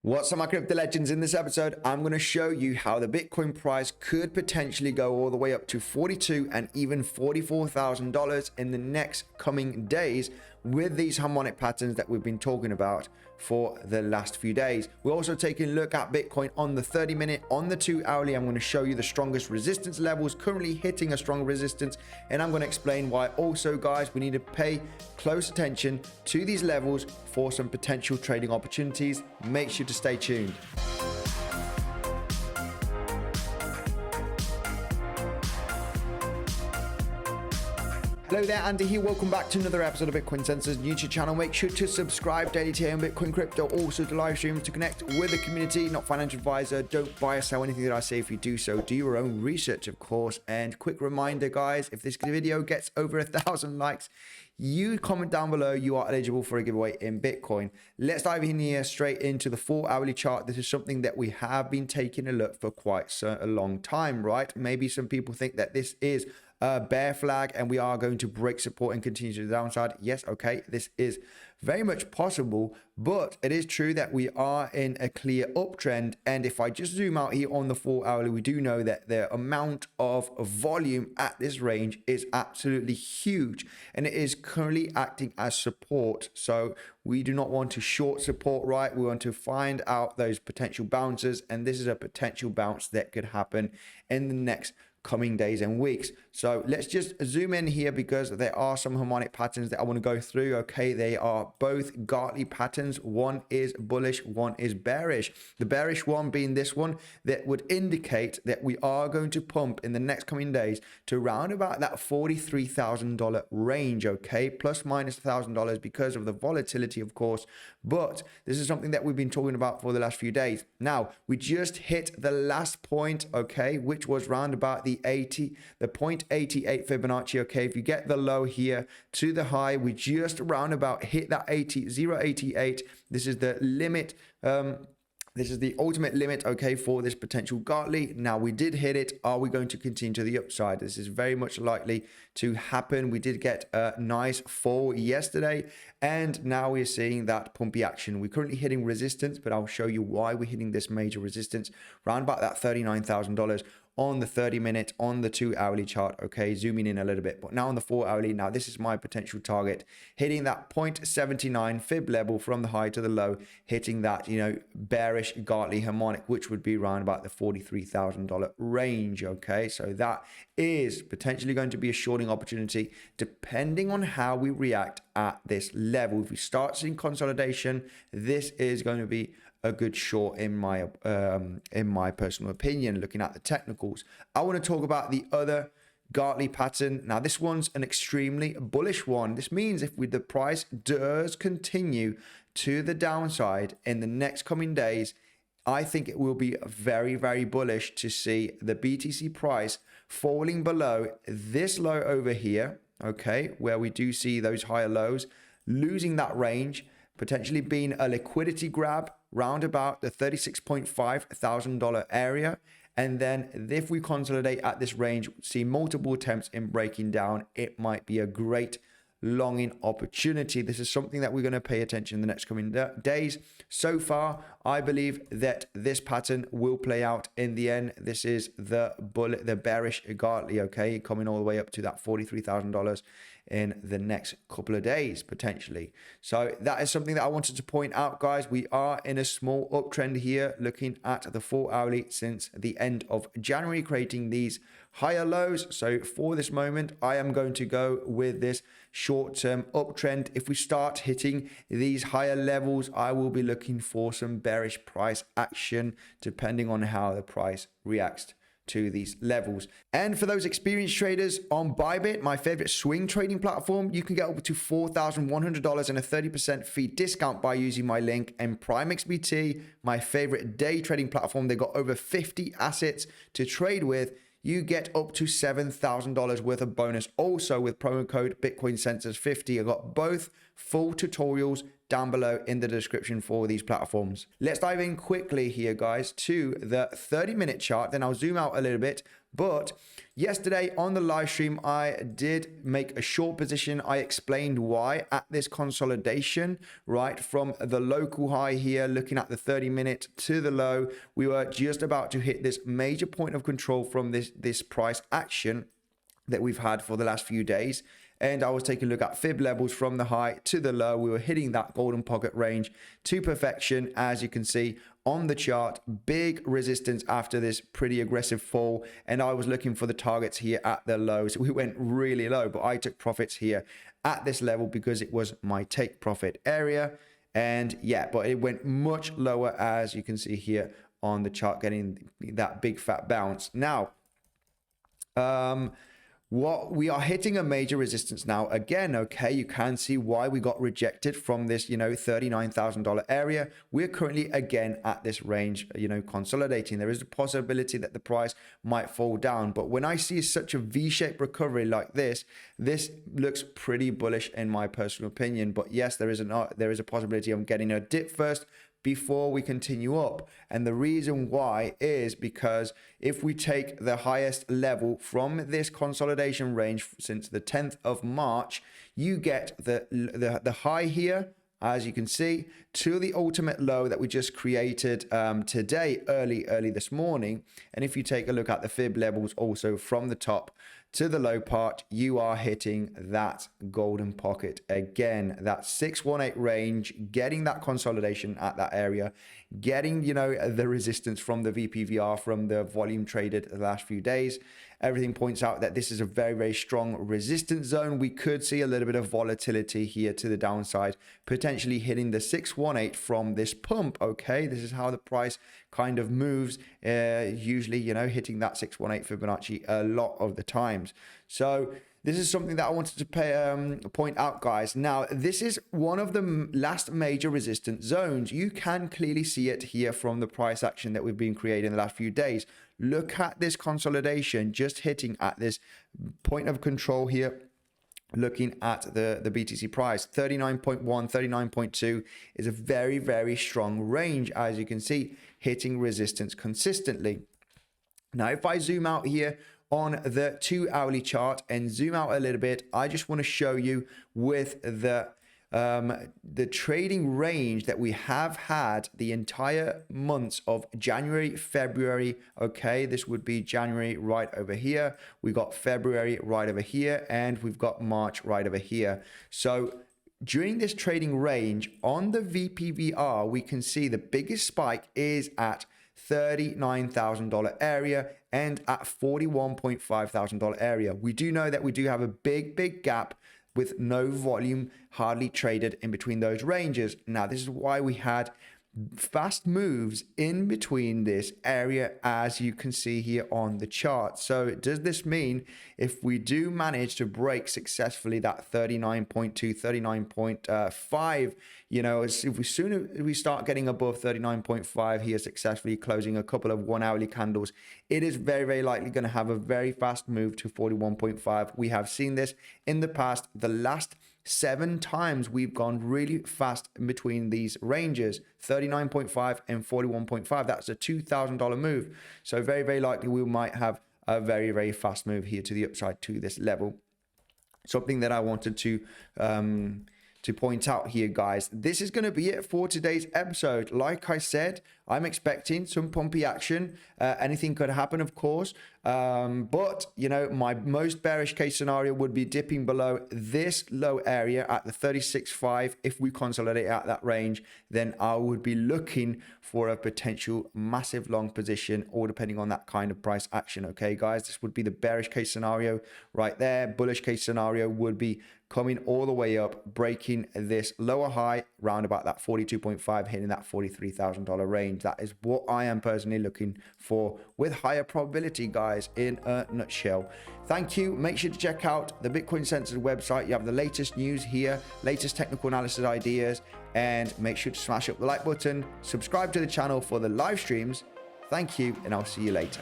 What's up, my crypto legends? In this episode, I'm going to show you how the Bitcoin price could potentially go all the way up to $42,000 and even $44,000 in the next coming days with these harmonic patterns that we've been talking about for the last few days. We're also taking a look at Bitcoin on the 30-minute, on the 2-hourly. I'm going to show you the strongest resistance levels, currently hitting a strong resistance, and I'm going to explain why. Also, guys, we need to pay close attention to these levels for some potential trading opportunities. Make sure to stay tuned. Hello there, Andy here. Welcome back to another episode of Bitcoinsensus YouTube channel. Make sure to subscribe daily to on Bitcoin Crypto, also to live streams to connect with the community. Not financial advisor. Don't buy or sell anything that I say. If you do so, do your own research, of course. And quick reminder, guys, if this video gets over 1,000 likes, you comment down below, you are eligible for a giveaway in Bitcoin. Let's dive in here straight into the 4-hourly chart. This is something that we have been taking a look for quite a long time, right? Maybe some people think that this is a bear flag and we are going to break support and continue to the downside. Yes, okay, this is very much possible, but it is true that we are in a clear uptrend. And if I just zoom out here on the 4-hourly, we do know that the amount of volume at this range is absolutely huge, and it is currently acting as support. So we do not want to short support, right? We want to find out those potential bounces, and this is a potential bounce that could happen in the next coming days and weeks. So let's just zoom in here because there are some harmonic patterns that I want to go through. Okay, they are both Gartley patterns. One is bullish, one is bearish. The bearish one being this one that would indicate that we are going to pump in the next coming days to around about that $43,000 range. Okay, plus minus $1,000 because of the volatility, of course. But this is something that we've been talking about for the last few days. Now, we just hit the last point, okay, which was round about the 0.88 Fibonacci. Okay, if you get the low here to the high, we just round about hit that 0.88. This is the limit. This is the ultimate limit, okay, for this potential Gartley. Now, we did hit it. Are we going to continue to the upside? This is very much likely to happen. We did get a nice fall yesterday, and now we're seeing that pumpy action. We're currently hitting resistance, but I'll show you why we're hitting this major resistance around about that $39,000 on the 30-minute, on the 2-hourly chart. Okay, zooming in a little bit, but now on the 4-hourly, now this is my potential target, hitting that 0.79 fib level from the high to the low, hitting that, bearish Gartley harmonic, which would be around about the $43,000 range. Okay, so that is potentially going to be a shorting opportunity depending on how we react at this level. If we start seeing consolidation, this is going to be a good short in my personal opinion. Looking at the technicals, I want to talk about the other Gartley pattern. Now, this one's an extremely bullish one. This means if the price does continue to the downside in the next coming days, I think it will be very, very bullish to see the BTC price falling below this low over here, okay, where we do see those higher lows, losing that range, potentially being a liquidity grab round about the $36,500 area. And then if we consolidate at this range, see multiple attempts in breaking down, it might be a great longing opportunity. This is something that we're going to pay attention in the next coming days. So far, I believe that this pattern will play out in the end. This is the bearish Gartley, okay, coming all the way up to that $43,000 in the next couple of days, potentially. So that is something that I wanted to point out, guys. We are in a small uptrend here, looking at the 4-hourly since the end of January, creating these higher lows. So for this moment, I am going to go with this short-term uptrend. If we start hitting these higher levels, I will be looking for some bearish price action, depending on how the price reacts to these levels. And for those experienced traders on Bybit, my favorite swing trading platform, you can get up to $4,100 and a 30% fee discount by using my link. And PrimeXBT, my favorite day trading platform, they got over 50 assets to trade with. You get up to $7,000 worth of bonus also with promo code Bitcoinsensus50. I got both full tutorials down below in the description for these platforms. Let's dive in quickly here, guys, to the 30-minute chart. Then I'll zoom out a little bit. But yesterday on the live stream, I did make a short position. I explained why at this consolidation, right, from the local high here, looking at the 30-minute to the low, we were just about to hit this major point of control from this price action that we've had for the last few days. And I was taking a look at fib levels from the high to the low. We were hitting that golden pocket range to perfection, as you can see on the chart. Big resistance after this pretty aggressive fall. And I was looking for the targets here at the lows. We went really low, but I took profits here at this level because it was my take profit area. And yeah, but it went much lower, as you can see here on the chart, getting that big fat bounce. Now, what we are hitting a major resistance now again. Okay, you can see why we got rejected from this, $39,000 area. We're currently again at this range, consolidating. There is a possibility that the price might fall down, but when I see such a V-shaped recovery like this looks pretty bullish in my personal opinion. But yes, there is a possibility of getting a dip first before we continue up. And the reason why is because if we take the highest level from this consolidation range since the 10th of March, you get the high here, as you can see, to the ultimate low that we just created today, early this morning. And if you take a look at the fib levels also from the top to the low part, you are hitting that golden pocket again, that 618 range, getting that consolidation at that area, getting, the resistance from the VPVR, from the volume traded the last few days. Everything points out that this is a very, very strong resistance zone. We could see a little bit of volatility here to the downside, potentially hitting the 618 from this pump. Okay, this is how the price kind of moves, usually, hitting that 618 Fibonacci a lot of the times. So this is something that I wanted to point out, guys. Now, this is one of the last major resistance zones. You can clearly see it here from the price action that we've been creating in the last few days. Look at this consolidation, just hitting at this point of control here. Looking at the BTC price, 39.1, 39.2 is a very, very strong range, as you can see, hitting resistance consistently. Now, if I zoom out here on the 2-hourly chart and zoom out a little bit, I just want to show you with the trading range that we have had the entire months of January, February. Okay, this would be January right over here. We got February right over here, and we've got March right over here. So during this trading range on the VPVR, we can see the biggest spike is at $39,000 area and at $41,500 area. We do know that we do have a big gap with no volume hardly traded in between those ranges. Now, this is why we had fast moves in between this area, as you can see here on the chart. So does this mean if we do manage to break successfully that 39.2, 39.5, if we start getting above 39.5 here, successfully closing a couple of 1-hourly candles, it is very, very likely going to have a very fast move to 41.5. We have seen this in the past. The last 7 times we've gone really fast in between these ranges, 39.5 and 41.5. That's a $2,000 move. So very, very likely we might have a very, very fast move here to the upside to this level. Something that I wanted to point out here, guys. This is going to be it for today's episode. Like I said, I'm expecting some pumpy action. Anything could happen, of course. But, my most bearish case scenario would be dipping below this low area at the 36.5. If we consolidate out that range, then I would be looking for a potential massive long position, all depending on that kind of price action. Okay, guys, this would be the bearish case scenario right there. Bullish case scenario would be coming all the way up, breaking this lower high round about that 42.5, hitting that $43,000 range. That is what I am personally looking for with higher probability, guys, in a nutshell. Thank you. Make sure to check out the Bitcoinsensus website. You have the latest news here, latest technical analysis ideas, and make sure to smash up the like button, subscribe to the channel for the live streams. Thank you, and I'll see you later.